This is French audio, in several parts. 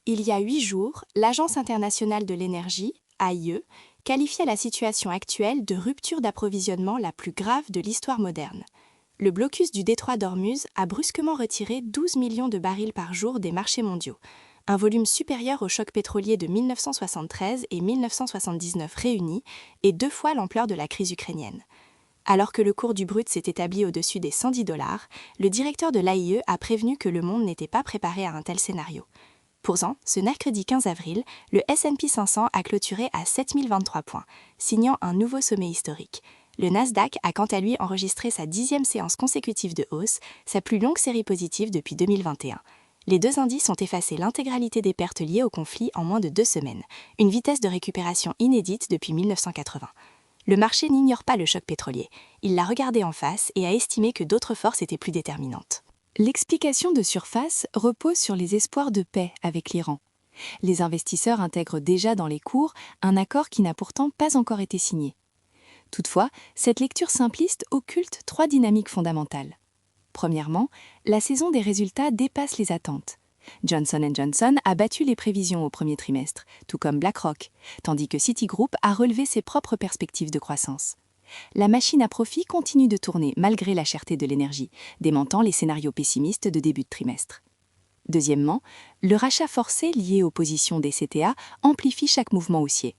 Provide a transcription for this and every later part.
Il y a 8 jours, l'Agence internationale de l'énergie, AIE, qualifiait la situation actuelle de rupture d'approvisionnement la plus grave de l'histoire moderne. Le blocus du détroit d'Ormuz a brusquement retiré 12 millions de barils par jour des marchés mondiaux, un volume supérieur au choc pétrolier de 1973 et 1979 réunis et 2 fois l'ampleur de la crise ukrainienne. Alors que le cours du brut s'est établi au-dessus des 110 $, le directeur de l'AIE a prévenu que le monde n'était pas préparé à un tel scénario. Pourtant, ce mercredi 15 avril, le S&P 500 a clôturé à 7023 points, signant un nouveau sommet historique. Le Nasdaq a quant à lui enregistré sa 10e séance consécutive de hausse, sa plus longue série positive depuis 2021. Les deux indices ont effacé l'intégralité des pertes liées au conflit en moins de 2 semaines, une vitesse de récupération inédite depuis 1980. Le marché n'ignore pas le choc pétrolier. Il l'a regardé en face et a estimé que d'autres forces étaient plus déterminantes. L'explication de surface repose sur les espoirs de paix avec l'Iran. Les investisseurs intègrent déjà dans les cours un accord qui n'a pourtant pas encore été signé. Toutefois, cette lecture simpliste occulte 3 dynamiques fondamentales. Premièrement, la saison des résultats dépasse les attentes. Johnson & Johnson a battu les prévisions au premier trimestre, tout comme BlackRock, tandis que Citigroup a relevé ses propres perspectives de croissance. La machine à profit continue de tourner malgré la cherté de l'énergie, démentant les scénarios pessimistes de début de trimestre. Deuxièmement, le rachat forcé lié aux positions des CTA amplifie chaque mouvement haussier.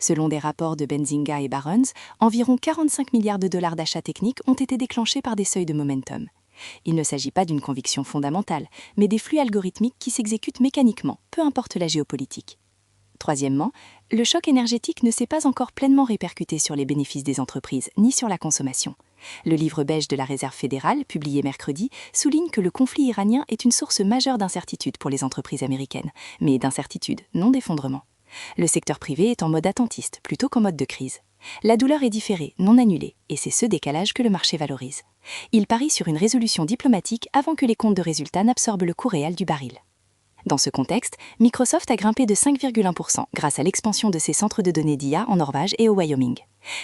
Selon des rapports de Benzinga et Barron's, environ 45 milliards de dollars d'achats techniques ont été déclenchés par des seuils de momentum. Il ne s'agit pas d'une conviction fondamentale, mais des flux algorithmiques qui s'exécutent mécaniquement, peu importe la géopolitique. Troisièmement, le choc énergétique ne s'est pas encore pleinement répercuté sur les bénéfices des entreprises, ni sur la consommation. Le livre beige de la Réserve fédérale, publié mercredi, souligne que le conflit iranien est une source majeure d'incertitude pour les entreprises américaines, mais d'incertitude, non d'effondrement. Le secteur privé est en mode attentiste, plutôt qu'en mode de crise. La douleur est différée, non annulée, et c'est ce décalage que le marché valorise. Il parie sur une résolution diplomatique avant que les comptes de résultats n'absorbent le coût réel du baril. Dans ce contexte, Microsoft a grimpé de 5,1% grâce à l'expansion de ses centres de données d'IA en Norvège et au Wyoming.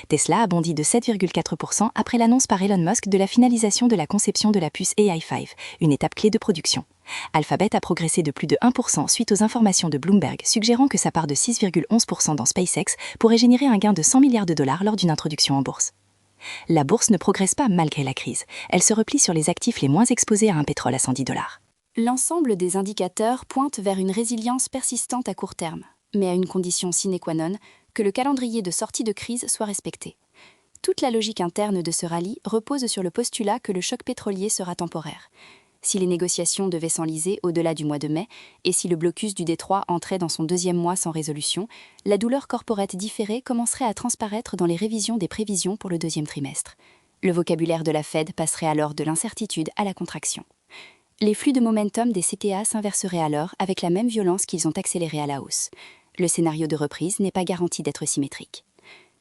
Tesla a bondi de 7,4% après l'annonce par Elon Musk de la finalisation de la conception de la puce AI5, une étape clé de production. Alphabet a progressé de plus de 1% suite aux informations de Bloomberg suggérant que sa part de 6,11% dans SpaceX pourrait générer un gain de 100 milliards de dollars lors d'une introduction en bourse. La bourse ne progresse pas malgré la crise. Elle se replie sur les actifs les moins exposés à un pétrole à 110 $. L'ensemble des indicateurs pointe vers une résilience persistante à court terme, mais à une condition sine qua non, que le calendrier de sortie de crise soit respecté. Toute la logique interne de ce rallye repose sur le postulat que le choc pétrolier sera temporaire. Si les négociations devaient s'enliser au-delà du mois de mai, et si le blocus du détroit entrait dans son 2e mois sans résolution, la douleur corporate différée commencerait à transparaître dans les révisions des prévisions pour le 2e trimestre. Le vocabulaire de la Fed passerait alors de l'incertitude à la contraction. Les flux de momentum des CTA s'inverseraient alors avec la même violence qu'ils ont accéléré à la hausse. Le scénario de reprise n'est pas garanti d'être symétrique.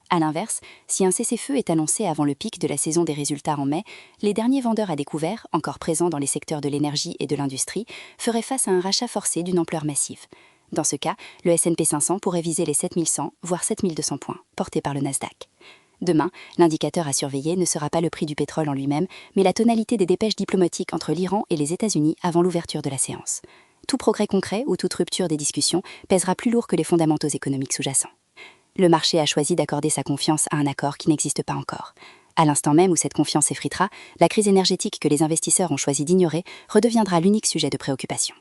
A l'inverse, si un cessez-feu est annoncé avant le pic de la saison des résultats en mai, les derniers vendeurs à découvert, encore présents dans les secteurs de l'énergie et de l'industrie, feraient face à un rachat forcé d'une ampleur massive. Dans ce cas, le S&P 500 pourrait viser les 7100, voire 7200 points, portés par le Nasdaq. Demain, l'indicateur à surveiller ne sera pas le prix du pétrole en lui-même, mais la tonalité des dépêches diplomatiques entre l'Iran et les États-Unis avant l'ouverture de la séance. Tout progrès concret ou toute rupture des discussions pèsera plus lourd que les fondamentaux économiques sous-jacents. Le marché a choisi d'accorder sa confiance à un accord qui n'existe pas encore. À l'instant même où cette confiance s'effritera, la crise énergétique que les investisseurs ont choisi d'ignorer redeviendra l'unique sujet de préoccupation.